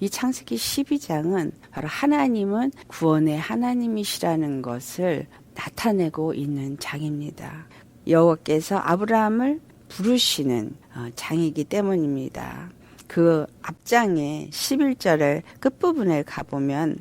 이 창세기 12장은 바로 하나님은 구원의 하나님이시라는 것을 나타내고 있는 장입니다. 여호와께서 아브라함을 부르시는 장이기 때문입니다. 그 앞장에 11절의 끝부분에 가보면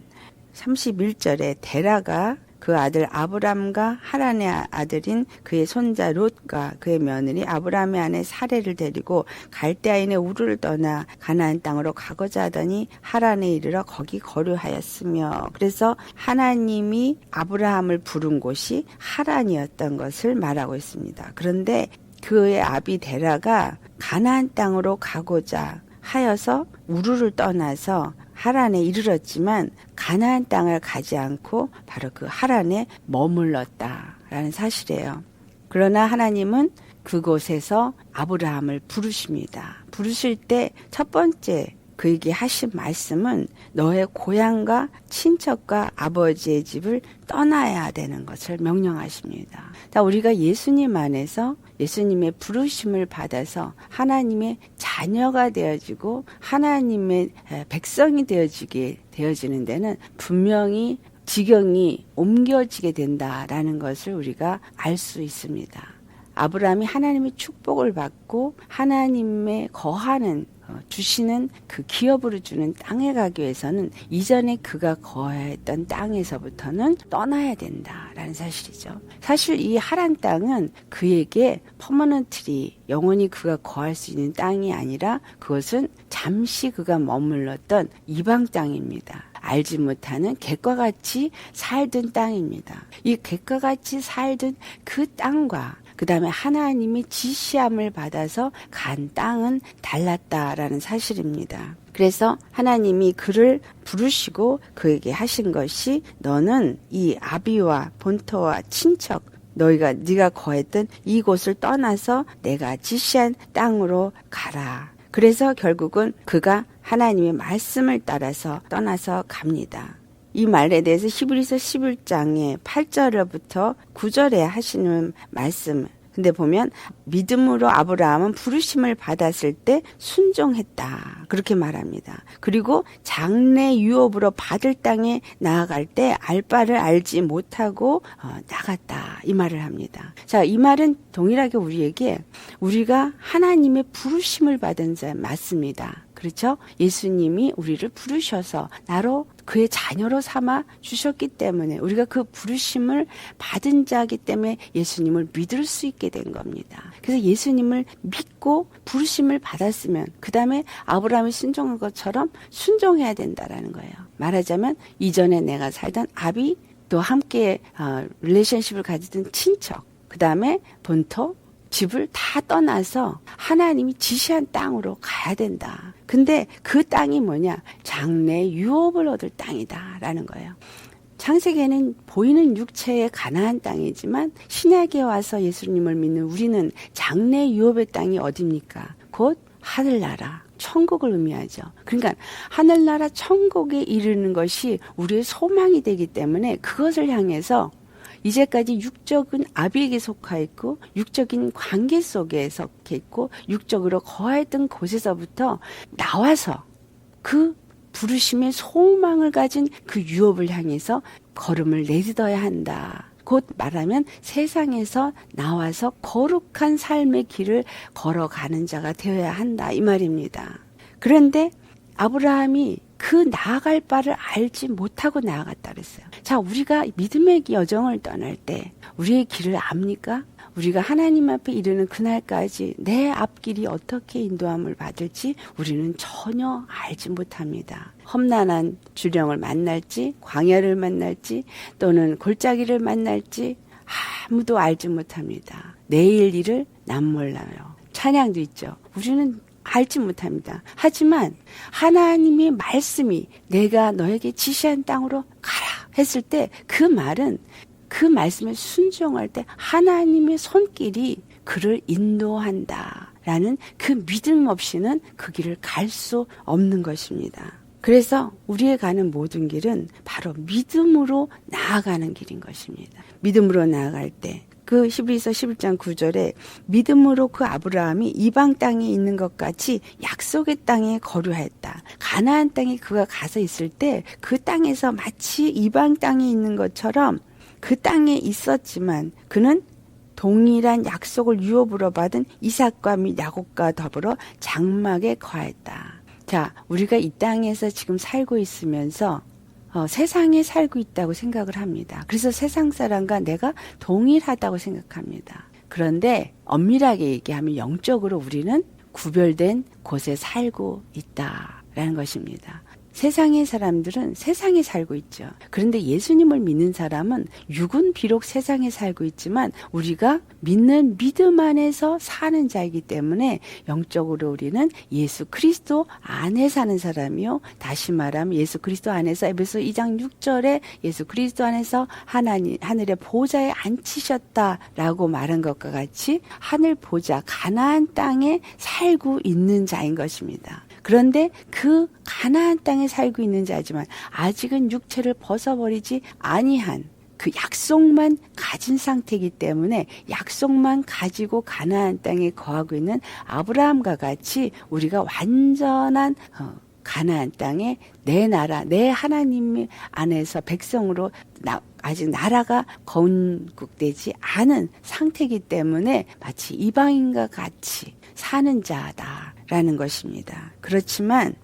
31절에 데라가 그 아들 아브람과 하란의 아들인 그의 손자 롯과 그의 며느리 아브람의 아내 사레를 데리고 갈대아인의 우르를 떠나 가나안 땅으로 가고자 하더니 하란에 이르러 거기 거류하였으며, 그래서 하나님이 아브라함을 부른 곳이 하란이었던 것을 말하고 있습니다. 그런데 그의 아비 데라가 가나안 땅으로 가고자 하여서 우르를 떠나서 하란에 이르렀지만 가나안 땅을 가지 않고 바로 그 하란에 머물렀다라는 사실이에요. 그러나 하나님은 그곳에서 아브라함을 부르십니다. 부르실 때 첫 번째 그에게 하신 말씀은 너의 고향과 친척과 아버지의 집을 떠나야 되는 것을 명령하십니다. 우리가 예수님 안에서 예수님의 부르심을 받아서 하나님의 자녀가 되어지고 하나님의 백성이 되어지는 데는 분명히 지경이 옮겨지게 된다라는 것을 우리가 알 수 있습니다. 아브라함이 하나님의 축복을 받고 하나님의 거하는 주시는 그 기업으로 주는 땅에 가기 위해서는 이전에 그가 거하였던 땅에서부터는 떠나야 된다라는 사실이죠. 사실 이 하란 땅은 그에게 퍼머넌트리 영원히 그가 거할 수 있는 땅이 아니라 그것은 잠시 그가 머물렀던 이방 땅입니다. 알지 못하는 객과 같이 살던 땅입니다. 이 객과 같이 살던 그 땅과 그 다음에 하나님이 지시함을 받아서 간 땅은 달랐다라는 사실입니다. 그래서 하나님이 그를 부르시고 그에게 하신 것이 너는 이 아비와 본토와 친척 네가 거했던 이곳을 떠나서 내가 지시한 땅으로 가라. 그래서 결국은 그가 하나님의 말씀을 따라서 떠나서 갑니다. 이 말에 대해서 히브리서 11장의 8절부터 9절에 하시는 말씀. 근데 보면 믿음으로 아브라함은 부르심을 받았을 때 순종했다. 그렇게 말합니다. 그리고 장래 유업으로 받을 땅에 나아갈 때 알 바를 알지 못하고 나갔다. 이 말을 합니다. 자, 이 말은 동일하게 우리가 하나님의 부르심을 받은 자 맞습니다. 그렇죠? 예수님이 우리를 부르셔서 나로 그의 자녀로 삼아 주셨기 때문에 우리가 그 부르심을 받은 자이기 때문에 예수님을 믿을 수 있게 된 겁니다. 그래서 예수님을 믿고 부르심을 받았으면 그 다음에 아브라함이 순종한 것처럼 순종해야 된다라는 거예요. 말하자면 이전에 내가 살던 아비 또 함께 릴레이션십을 가지던 친척 그 다음에 본토 집을 다 떠나서 하나님이 지시한 땅으로 가야 된다. 근데 그 땅이 뭐냐? 장래 유업을 얻을 땅이다라는 거예요. 창세기에는 보이는 육체의 가나안 땅이지만 신약에 와서 예수님을 믿는 우리는 장래 유업의 땅이 어디입니까? 곧 하늘나라. 천국을 의미하죠. 그러니까 하늘나라 천국에 이르는 것이 우리의 소망이 되기 때문에 그것을 향해서 이제까지 육적은 아비에게 속하였고 육적인 관계 속에 속해 있고 육적으로 거하였던 곳에서부터 나와서 그 부르심의 소망을 가진 그 유업을 향해서 걸음을 내딛어야 한다. 곧 말하면 세상에서 나와서 거룩한 삶의 길을 걸어가는 자가 되어야 한다. 이 말입니다. 그런데 아브라함이 그 나아갈 바를 알지 못하고 나아갔다 그랬어요. 자, 우리가 믿음의 여정을 떠날 때 우리의 길을 압니까? 우리가 하나님 앞에 이르는 그날까지 내 앞길이 어떻게 인도함을 받을지 우리는 전혀 알지 못합니다. 험난한 주령을 만날지 광야를 만날지 또는 골짜기를 만날지 아무도 알지 못합니다. 내일 일을 난 몰라요. 찬양도 있죠. 우리는 알지 못합니다. 하지만 하나님의 말씀이 내가 너에게 지시한 땅으로 가라 했을 때 그 말은 그 말씀에 순종할 때 하나님의 손길이 그를 인도한다라는 그 믿음 없이는 그 길을 갈 수 없는 것입니다. 그래서 우리의 가는 모든 길은 바로 믿음으로 나아가는 길인 것입니다. 믿음으로 나아갈 때 그 히브리서 11장 9절에 믿음으로 그 아브라함이 이방 땅에 있는 것 같이 약속의 땅에 거류하였다. 가나안 땅에 그가 가서 있을 때 그 땅에서 마치 이방 땅에 있는 것처럼 그 땅에 있었지만 그는 동일한 약속을 유업으로 받은 이삭과 및 야곱과 더불어 장막에 거하였다. 자, 우리가 이 땅에서 지금 살고 있으면서 세상에 살고 있다고 생각을 합니다. 그래서 세상 사람과 내가 동일하다고 생각합니다. 그런데 엄밀하게 얘기하면 영적으로 우리는 구별된 곳에 살고 있다라는 것입니다. 세상의 사람들은 세상에 살고 있죠. 그런데 예수님을 믿는 사람은 육은 비록 세상에 살고 있지만 우리가 믿는 믿음 안에서 사는 자이기 때문에 영적으로 우리는 예수 그리스도 안에 사는 사람이요. 다시 말하면 예수 그리스도 안에서 에베소 2장 6절에 예수 그리스도 안에서 하늘의 보좌에 앉히셨다라고 말한 것과 같이 하늘 보좌 가나안 땅에 살고 있는 자인 것입니다. 그런데 그 가나안 땅에 살고 있는 자지만 아직은 육체를 벗어버리지 아니한 그 약속만 가진 상태이기 때문에 약속만 가지고 가나안 땅에 거하고 있는 아브라함과 같이 우리가 완전한 가나안 땅에 내 나라, 내 하나님 안에서 백성으로 아직 나라가 건국되지 않은 상태이기 때문에 마치 이방인과 같이 사는 자다라는 것입니다. 그렇지만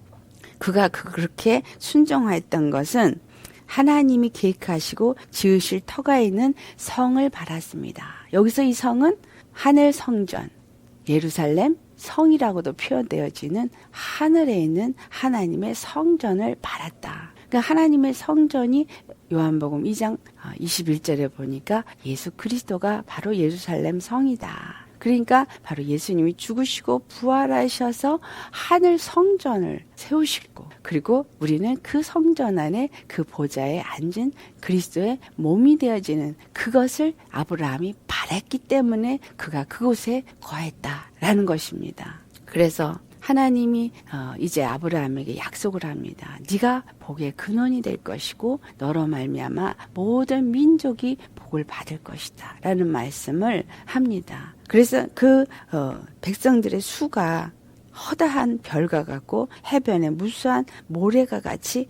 그가 그렇게 순종하였던 것은 하나님이 계획하시고 지으실 터가 있는 성을 바랐습니다. 여기서 이 성은 하늘 성전, 예루살렘 성이라고도 표현되어지는 하늘에 있는 하나님의 성전을 바랐다. 그러니까 하나님의 성전이 요한복음 2장 21절에 보니까 예수 그리스도가 바로 예루살렘 성이다. 그러니까 바로 예수님이 죽으시고 부활하셔서 하늘 성전을 세우시고 그리고 우리는 그 성전 안에 그 보좌에 앉은 그리스도의 몸이 되어지는 그것을 아브라함이 바랐기 때문에 그가 그곳에 거했다라는 것입니다. 그래서 하나님이 이제 아브라함에게 약속을 합니다. 네가 복의 근원이 될 것이고 너로 말미암아 모든 민족이 복을 받을 것이다 라는 말씀을 합니다. 그래서 그 백성들의 수가 허다한 별과 같고 해변에 무수한 모래가 같이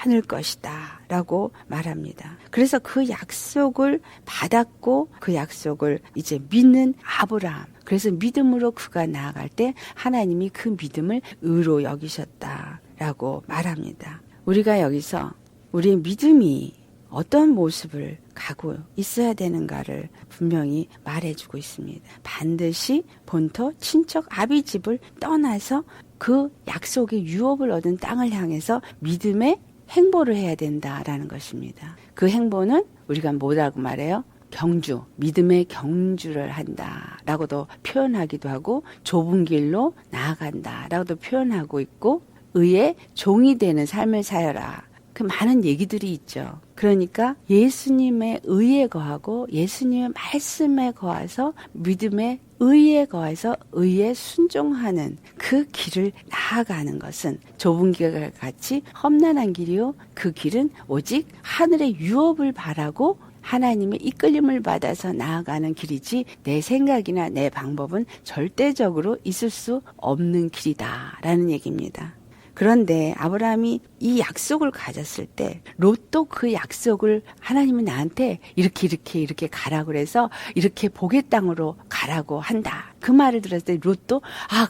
많을 것이다 라고 말합니다. 그래서 그 약속을 받았고 그 약속을 이제 믿는 아브라함, 그래서 믿음으로 그가 나아갈 때 하나님이 그 믿음을 의로 여기셨다라고 말합니다. 우리가 여기서 우리의 믿음이 어떤 모습을 가고 있어야 되는가를 분명히 말해주고 있습니다. 반드시 본토 친척 아비 집을 떠나서 그 약속의 유업을 얻은 땅을 향해서 믿음의 행보를 해야 된다라는 것입니다. 그 행보는 우리가 뭐라고 말해요? 경주, 믿음의 경주를 한다라고도 표현하기도 하고 좁은 길로 나아간다라고도 표현하고 있고 의의 종이 되는 삶을 사여라. 그 많은 얘기들이 있죠. 그러니까 예수님의 의에 거하고 예수님의 말씀에 거해서 믿음의 의에 거해서 의에 순종하는 그 길을 나아가는 것은 좁은 길과 같이 험난한 길이요. 그 길은 오직 하늘의 유업을 바라고 하나님의 이끌림을 받아서 나아가는 길이지 내 생각이나 내 방법은 절대적으로 있을 수 없는 길이다라는 얘기입니다. 그런데 아브라함이 이 약속을 가졌을 때 롯도 그 약속을 하나님이 나한테 이렇게 가라고 그래서 이렇게 복의 땅으로 가라고 한다. 그 말을 들었을 때 롯도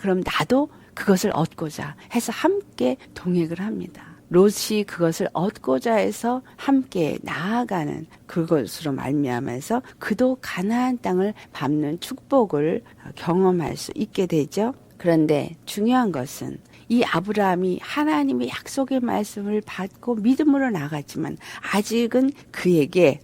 그럼 나도 그것을 얻고자 해서 함께 동행을 합니다. 롯이 그것을 얻고자 해서 함께 나아가는 그것으로 말미암아서 그도 가나안 땅을 밟는 축복을 경험할 수 있게 되죠. 그런데 중요한 것은 이 아브라함이 하나님의 약속의 말씀을 받고 믿음으로 나갔지만 아직은 그에게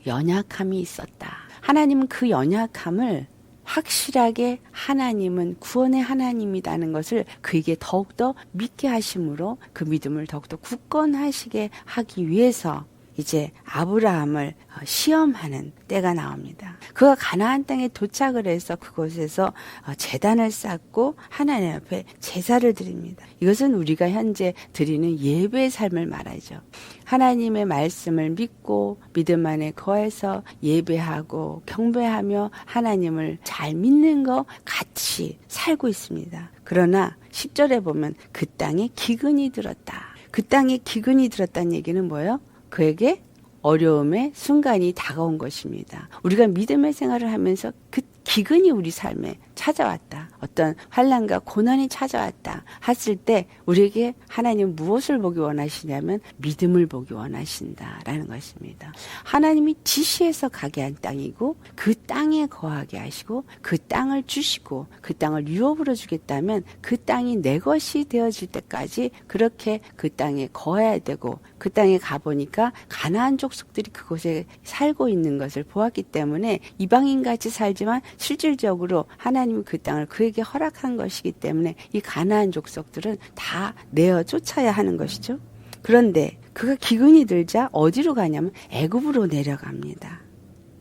연약함이 있었다. 하나님은 그 연약함을 확실하게 하나님은 구원의 하나님이라는 것을 그에게 더욱더 믿게 하심으로 그 믿음을 더욱더 굳건하시게 하기 위해서 이제 아브라함을 시험하는 때가 나옵니다. 그가 가나안 땅에 도착을 해서 그곳에서 제단을 쌓고 하나님 앞에 제사를 드립니다. 이것은 우리가 현재 드리는 예배의 삶을 말하죠. 하나님의 말씀을 믿고 믿음 안에 거해서 예배하고 경배하며 하나님을 잘 믿는 것 같이 살고 있습니다. 그러나 10절에 보면 그 땅에 기근이 들었다. 그 땅에 기근이 들었다는 얘기는 뭐예요? 그에게 어려움의 순간이 다가온 것입니다. 우리가 믿음의 생활을 하면서 그 기근이 우리 삶에 찾아왔다. 어떤 환난과 고난이 찾아왔다 했을 때 우리에게 하나님은 무엇을 보기 원하시냐면 믿음을 보기 원하신다라는 것입니다. 하나님이 지시해서 가게 한 땅이고 그 땅에 거하게 하시고 그 땅을 주시고 그 땅을 유업으로 주겠다면 그 땅이 내 것이 되어질 때까지 그렇게 그 땅에 거해야 되고 그 땅에 가보니까 가나안 족속들이 그곳에 살고 있는 것을 보았기 때문에 이방인같이 살지만 실질적으로 하나님이 그 땅을 그에게 허락한 것이기 때문에 이 가나안 족속들은 다 내어 쫓아야 하는 것이죠. 그런데 그가 기근이 들자 어디로 가냐면 애굽으로 내려갑니다.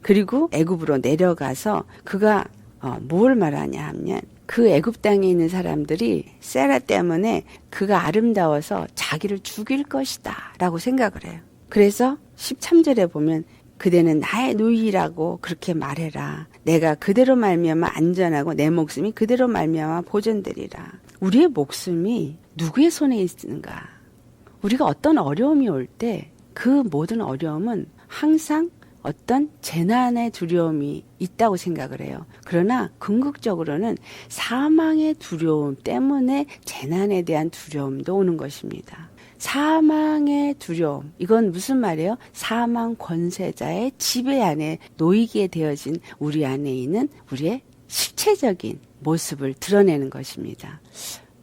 그리고 애굽으로 내려가서 그가 뭘 말하냐 하면 그 애굽 땅에 있는 사람들이 세라 때문에 그가 아름다워서 자기를 죽일 것이다 라고 생각을 해요. 그래서 13절에 보면 그대는 나의 누이라고 그렇게 말해라. 내가 그대로 말미암아 안전하고 내 목숨이 그대로 말미암아 보존되리라. 우리의 목숨이 누구의 손에 있는가? 우리가 어떤 어려움이 올 때 그 모든 어려움은 항상 어떤 재난의 두려움이 있다고 생각을 해요. 그러나 궁극적으로는 사망의 두려움 때문에 재난에 대한 두려움도 오는 것입니다. 사망의 두려움, 이건 무슨 말이에요? 사망 권세자의 지배 안에 놓이게 되어진 우리 안에 있는 우리의 실체적인 모습을 드러내는 것입니다.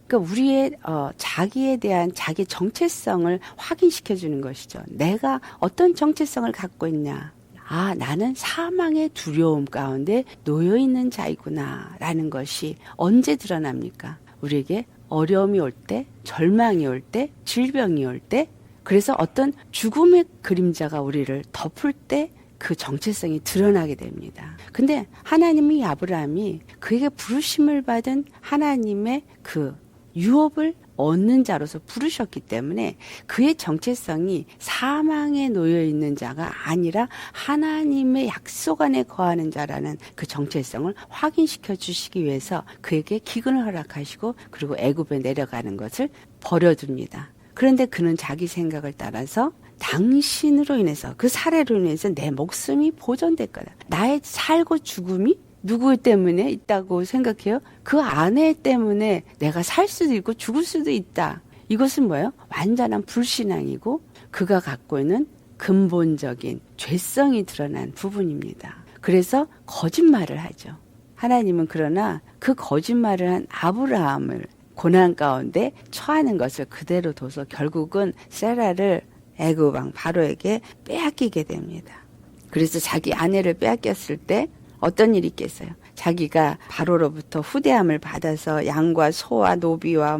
그러니까 우리의 자기에 대한 자기 정체성을 확인시켜 주는 것이죠. 내가 어떤 정체성을 갖고 있냐? 아, 나는 사망의 두려움 가운데 놓여 있는 자이구나 라는 것이 언제 드러납니까? 우리에게 어려움이 올 때, 절망이 올 때, 질병이 올 때, 그래서 어떤 죽음의 그림자가 우리를 덮을 때 그 정체성이 드러나게 됩니다. 근데 하나님이 아브라함이 그에게 부르심을 받은 하나님의 그 유업을 얻는 자로서 부르셨기 때문에 그의 정체성이 사망에 놓여 있는 자가 아니라 하나님의 약속 안에 거하는 자라는 그 정체성을 확인시켜 주시기 위해서 그에게 기근을 허락하시고 그리고 애굽에 내려가는 것을 버려둡니다. 그런데 그는 자기 생각을 따라서 당신으로 인해서 그 사례로 인해서 내 목숨이 보존될 거다. 나의 살고 죽음이 누구 때문에 있다고 생각해요? 그 아내 때문에 내가 살 수도 있고 죽을 수도 있다. 이것은 뭐예요? 완전한 불신앙이고 그가 갖고 있는 근본적인 죄성이 드러난 부분입니다. 그래서 거짓말을 하죠. 하나님은 그러나 그 거짓말을 한 아브라함을 고난 가운데 처하는 것을 그대로 둬서 결국은 세라를 애굽 왕 바로에게 빼앗기게 됩니다. 그래서 자기 아내를 빼앗겼을 때 어떤 일이 있겠어요? 자기가 바로로부터 후대함을 받아서 양과 소와 노비와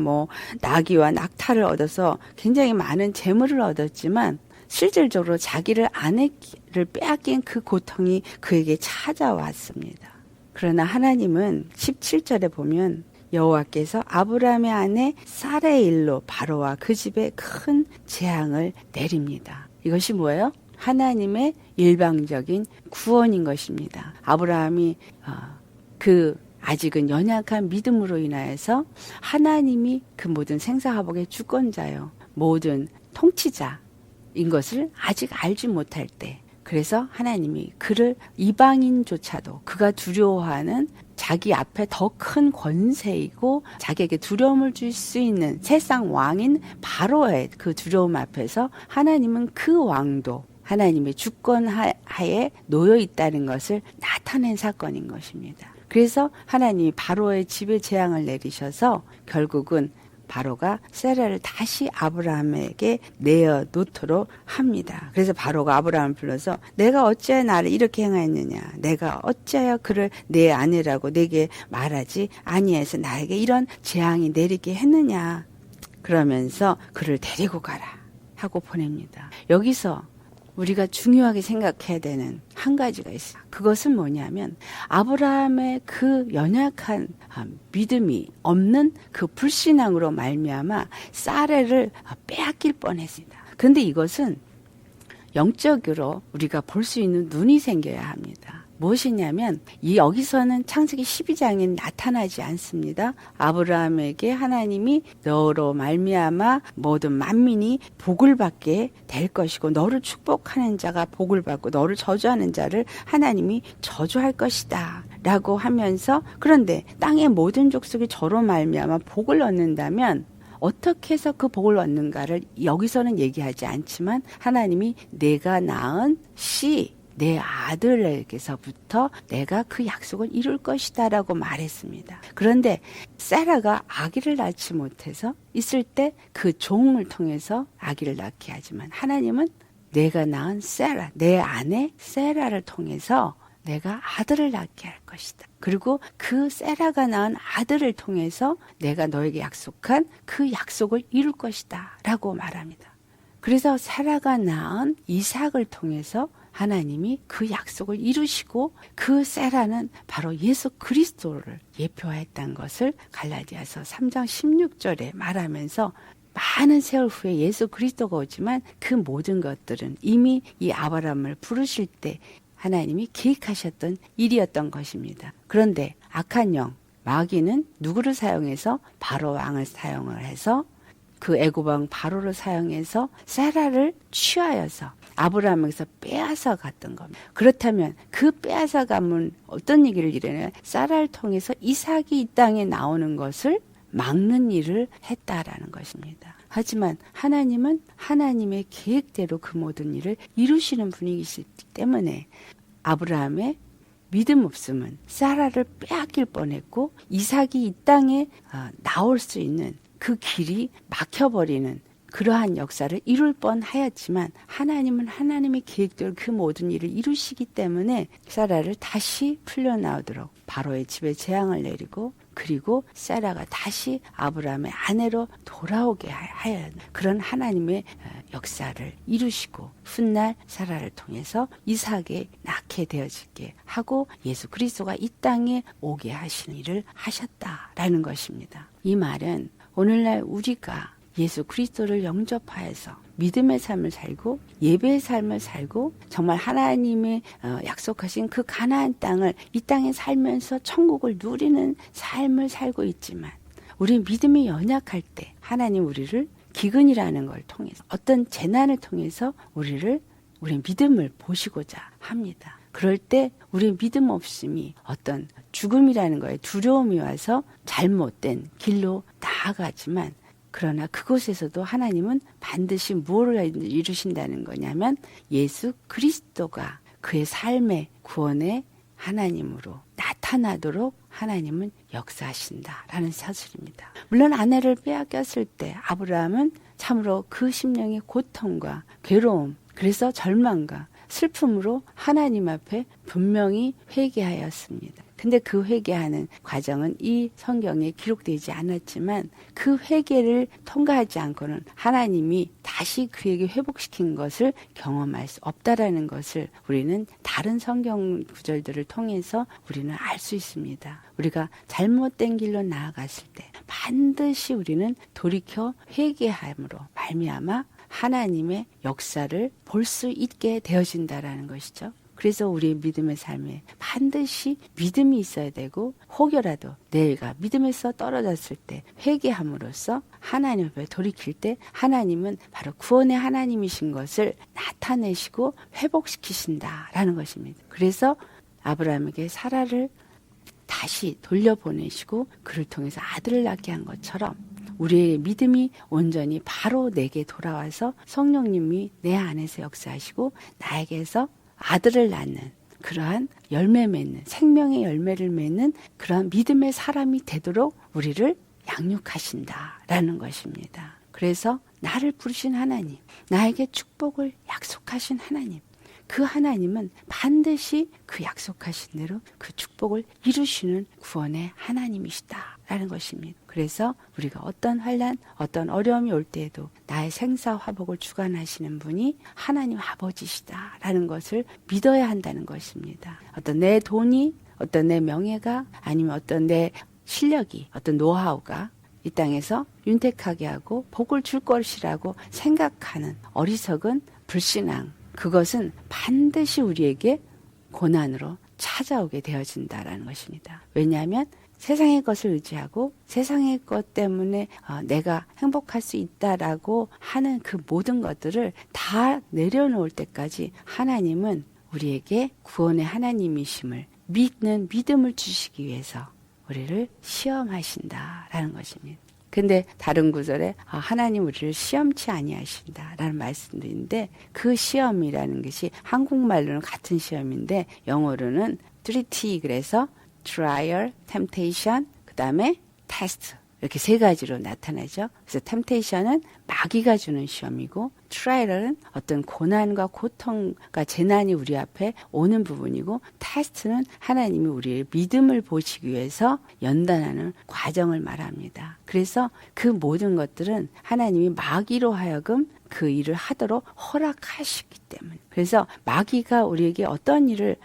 나귀와 낙타를 얻어서 굉장히 많은 재물을 얻었지만 실질적으로 자기를 아내를 빼앗긴 그 고통이 그에게 찾아왔습니다. 그러나 하나님은 17절에 보면 여호와께서 아브라함의 아내 사라의 일로 바로와 그 집에 큰 재앙을 내립니다. 이것이 뭐예요? 하나님의 일방적인 구원인 것입니다. 아브라함이 아직은 연약한 믿음으로 인하여서 하나님이 그 모든 생사화복의 주권자요, 모든 통치자인 것을 아직 알지 못할 때, 그래서 하나님이 그를 이방인조차도 그가 두려워하는 자기 앞에 더 큰 권세이고 자기에게 두려움을 줄 수 있는 세상 왕인 바로의 그 두려움 앞에서 하나님은 그 왕도 하나님의 주권 하에 놓여 있다는 것을 나타낸 사건인 것입니다. 그래서 하나님이 바로의 집에 재앙을 내리셔서 결국은 바로가 세라를 다시 아브라함에게 내어놓도록 합니다. 그래서 바로가 아브라함을 불러서 내가 어찌하여 나를 이렇게 행하였느냐, 내가 어찌하여 그를 내 아내라고 내게 말하지 아니해서 나에게 이런 재앙이 내리게 했느냐, 그러면서 그를 데리고 가라 하고 보냅니다. 여기서 우리가 중요하게 생각해야 되는 한 가지가 있어요. 그것은 뭐냐면 아브라함의 그 연약한 믿음이 없는 그 불신앙으로 말미암아 사레를 빼앗길 뻔했습니다. 그런데 이것은 영적으로 우리가 볼 수 있는 눈이 생겨야 합니다. 무엇이냐면 여기서는 창세기 12장에 나타나지 않습니다. 아브라함에게 하나님이 너로 말미암아 모든 만민이 복을 받게 될 것이고 너를 축복하는 자가 복을 받고 너를 저주하는 자를 하나님이 저주할 것이다 라고 하면서, 그런데 땅의 모든 족속이 저로 말미암아 복을 얻는다면 어떻게 해서 그 복을 얻는가를 여기서는 얘기하지 않지만 하나님이 내가 낳은 씨, 내 아들에게서부터 내가 그 약속을 이룰 것이다 라고 말했습니다. 그런데 사라가 아기를 낳지 못해서 있을 때 그 종을 통해서 아기를 낳게 하지만 하나님은 내가 낳은 사라, 내 아내 사라를 통해서 내가 아들을 낳게 할 것이다. 그리고 그 세라가 낳은 아들을 통해서 내가 너에게 약속한 그 약속을 이룰 것이다 라고 말합니다. 그래서 사라가 낳은 이삭을 통해서 하나님이 그 약속을 이루시고 그 세라는 바로 예수 그리스도를 예표했다는 것을 갈라디아서 3장 16절에 말하면서 많은 세월 후에 예수 그리스도가 오지만 그 모든 것들은 이미 이 아브라함을 부르실 때 하나님이 계획하셨던 일이었던 것입니다. 그런데 악한 영 마귀는 누구를 사용해서 바로 왕을 사용을 해서 그 애고방 바로를 사용해서 사라를 취하여서 아브라함에게서 빼앗아 갔던 겁니다. 그렇다면 그 빼앗아 가면 어떤 얘기를 이래요? 사라를 통해서 이삭이 이 땅에 나오는 것을 막는 일을 했다라는 것입니다. 하지만 하나님은 하나님의 계획대로 그 모든 일을 이루시는 분이시기 때문에 아브라함의 믿음 없음은 사라를 빼앗길 뻔했고 이삭이 이 땅에 나올 수 있는 그 길이 막혀버리는 그러한 역사를 이룰 뻔하였지만 하나님은 하나님의 계획대로 그 모든 일을 이루시기 때문에 사라를 다시 풀려나오도록 바로의 집에 재앙을 내리고 그리고 사라가 다시 아브라함의 아내로 돌아오게 하여 그런 하나님의 역사를 이루시고 훗날 사라를 통해서 이삭에 낳게 되어지게 하고 예수 그리스도가 이 땅에 오게 하시는 일을 하셨다라는 것입니다. 이 말은 오늘날 우리가 예수 그리스도를 영접하여서 믿음의 삶을 살고 예배의 삶을 살고 정말 하나님의 약속하신 그 가나안 땅을 이 땅에 살면서 천국을 누리는 삶을 살고 있지만 우리 믿음이 연약할 때 하나님 우리를 기근이라는 걸 통해서 어떤 재난을 통해서 우리 믿음을 보시고자 합니다. 그럴 때 우리 믿음 없음이 어떤 죽음이라는 거에 두려움이 와서 잘못된 길로 나아가지만 그러나 그곳에서도 하나님은 반드시 무엇을 이루신다는 거냐면 예수 그리스도가 그의 삶의 구원의 하나님으로 나타나도록 하나님은 역사하신다라는 사실입니다. 물론 아내를 빼앗겼을 때 아브라함은 참으로 그 심령의 고통과 괴로움, 그래서 절망과 슬픔으로 하나님 앞에 분명히 회개하였습니다. 근데 그 회개하는 과정은 이 성경에 기록되지 않았지만 그 회개를 통과하지 않고는 하나님이 다시 그에게 회복시킨 것을 경험할 수 없다라는 것을 우리는 다른 성경 구절들을 통해서 우리는 알 수 있습니다. 우리가 잘못된 길로 나아갔을 때 반드시 우리는 돌이켜 회개함으로 말미암아 하나님의 역사를 볼 수 있게 되어진다라는 것이죠. 그래서 우리의 믿음의 삶에 반드시 믿음이 있어야 되고 혹여라도 내가 믿음에서 떨어졌을 때 회개함으로써 하나님 앞에 돌이킬 때 하나님은 바로 구원의 하나님이신 것을 나타내시고 회복시키신다라는 것입니다. 그래서 아브라함에게 사라를 다시 돌려보내시고 그를 통해서 아들을 낳게 한 것처럼 우리의 믿음이 온전히 바로 내게 돌아와서 성령님이 내 안에서 역사하시고 나에게서 아들을 낳는 그러한 열매 맺는 생명의 열매를 맺는 그러한 믿음의 사람이 되도록 우리를 양육하신다라는 것입니다. 그래서 나를 부르신 하나님, 나에게 축복을 약속하신 하나님, 그 하나님은 반드시 그 약속하신 대로 그 축복을 이루시는 구원의 하나님이시다 라는 것입니다. 그래서 우리가 어떤 환난, 어떤 어려움이 올 때에도 나의 생사 화복을 주관하시는 분이 하나님 아버지시다라는 것을 믿어야 한다는 것입니다. 어떤 내 돈이, 어떤 내 명예가, 아니면 어떤 내 실력이, 어떤 노하우가 이 땅에서 윤택하게 하고 복을 줄 것이라고 생각하는 어리석은 불신앙, 그것은 반드시 우리에게 고난으로 찾아오게 되어진다라는 것입니다. 왜냐하면 세상의 것을 의지하고 세상의 것 때문에 내가 행복할 수 있다라고 하는 그 모든 것들을 다 내려놓을 때까지 하나님은 우리에게 구원의 하나님이심을 믿는 믿음을 주시기 위해서 우리를 시험하신다라는 것입니다. 근데 다른 구절에 하나님 우리를 시험치 아니하신다라는 말씀도 있는데, 그 시험이라는 것이 한국말로는 같은 시험인데 영어로는 3T, 그래서 trial, temptation, 그 다음에 test, 이렇게 세 가지로 나타나죠. 그래서 temptation은 마귀가 주는 시험이고, trial은 어떤 고난과 고통과 재난이 우리 앞에 오는 부분이고, test는 하나님이 우리의 믿음을 보시기 위해서 연단하는 과정을 말합니다. 그래서 그 모든 것들은 하나님이 마귀로 하여금 그 일을 하도록 허락하시기 때문에, 그래서 마귀가 우리에게 어떤 일을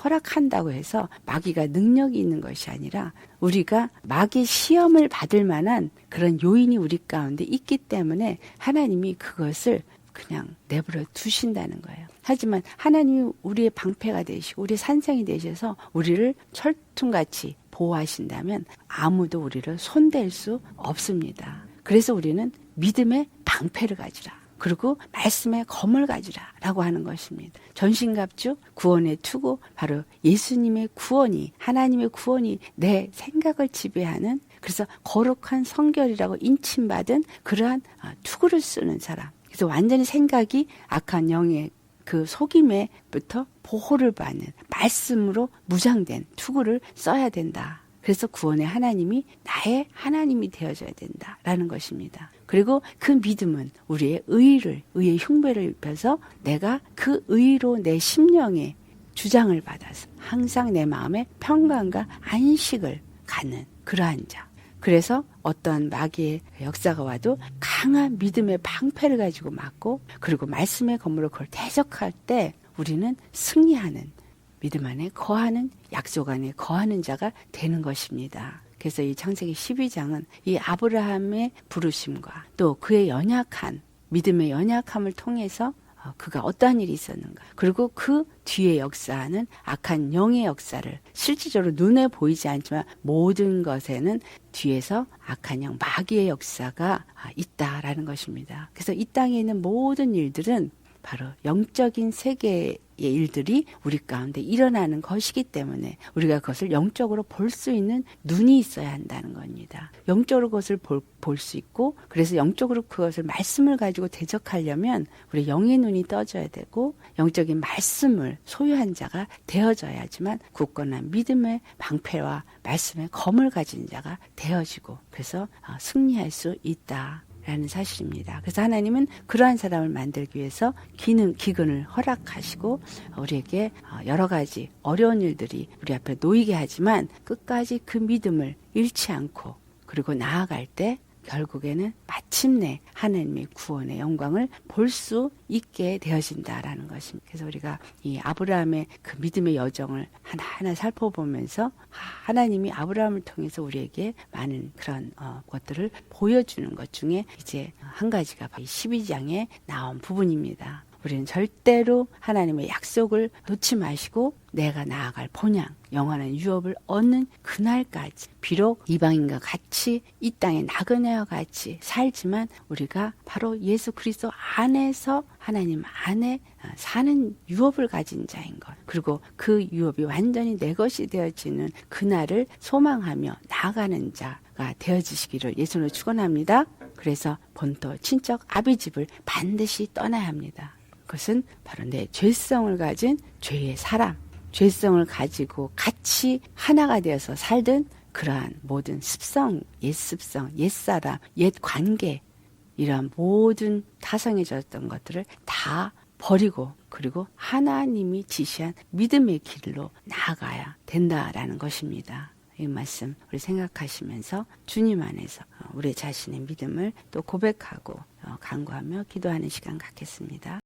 허락한다고 해서 마귀가 능력이 있는 것이 아니라 우리가 마귀 시험을 받을 만한 그런 요인이 우리 가운데 있기 때문에 하나님이 그것을 그냥 내버려 두신다는 거예요. 하지만 하나님이 우리의 방패가 되시고 우리의 산성이 되셔서 우리를 철통같이 보호하신다면 아무도 우리를 손댈 수 없습니다. 그래서 우리는 믿음의 방패를 가지라, 그리고 말씀의 검을 가지라 라고 하는 것입니다. 전신갑주, 구원의 투구, 바로 예수님의 구원이, 하나님의 구원이 내 생각을 지배하는, 그래서 거룩한 성결이라고 인침받은 그러한 투구를 쓰는 사람. 그래서 완전히 생각이 악한 영의 그 속임에부터 보호를 받는 말씀으로 무장된 투구를 써야 된다. 그래서 구원의 하나님이 나의 하나님이 되어줘야 된다라는 것입니다. 그리고 그 믿음은 우리의 의의 흉배를 입혀서 내가 그 의로 내 심령에 주장을 받아서 항상 내 마음에 평강과 안식을 갖는 그러한 자. 그래서 어떤 마귀의 역사가 와도 강한 믿음의 방패를 가지고 막고, 그리고 말씀의 건물을 그걸 대적할 때 우리는 승리하는, 믿음 안에 거하는, 약속 안에 거하는 자가 되는 것입니다. 그래서 이 창세기 12장은 이 아브라함의 부르심과 또 그의 연약한, 믿음의 연약함을 통해서 그가 어떠한 일이 있었는가, 그리고 그 뒤에 역사하는 악한 영의 역사를 실질적으로 눈에 보이지 않지만 모든 것에는 뒤에서 악한 영, 마귀의 역사가 있다라는 것입니다. 그래서 이 땅에 있는 모든 일들은 바로 영적인 세계의 일들이 우리 가운데 일어나는 것이기 때문에 우리가 그것을 영적으로 볼 수 있는 눈이 있어야 한다는 겁니다. 영적으로 그것을 볼 수 있고, 그래서 영적으로 그것을 말씀을 가지고 대적하려면 우리 영의 눈이 떠져야 되고 영적인 말씀을 소유한 자가 되어져야지만 굳건한 믿음의 방패와 말씀의 검을 가진 자가 되어지고, 그래서 승리할 수 있다 라는 사실입니다. 그래서 하나님은 그러한 사람을 만들기 위해서 기근을 허락하시고 우리에게 여러 가지 어려운 일들이 우리 앞에 놓이게 하지만 끝까지 그 믿음을 잃지 않고, 그리고 나아갈 때 결국에는 마침내 하나님의 구원의 영광을 볼 수 있게 되어진다라는 것입니다. 그래서 우리가 이 아브라함의 그 믿음의 여정을 하나하나 살펴보면서 하나님이 아브라함을 통해서 우리에게 많은 그런 것들을 보여주는 것 중에 이제 한 가지가 바로 12장에 나온 부분입니다. 우리는 절대로 하나님의 약속을 놓지 마시고 내가 나아갈 본향, 영원한 유업을 얻는 그날까지, 비록 이방인과 같이 이 땅에 나그네와 같이 살지만 우리가 바로 예수 그리스도 안에서 하나님 안에 사는 유업을 가진 자인 것, 그리고 그 유업이 완전히 내 것이 되어지는 그날을 소망하며 나아가는 자가 되어지시기를 예수로 축원합니다. 그래서 본토 친척 아비집을 반드시 떠나야 합니다. 그것은 바로 내 죄성을 가진 죄의 사람, 죄성을 가지고 같이 하나가 되어서 살던 그러한 모든 습성, 옛습성, 옛사람, 옛관계, 이러한 모든 타성해졌던 것들을 다 버리고, 그리고 하나님이 지시한 믿음의 길로 나아가야 된다라는 것입니다. 이 말씀 우리 생각하시면서 주님 안에서 우리 자신의 믿음을 또 고백하고 간구하며 기도하는 시간 갖겠습니다.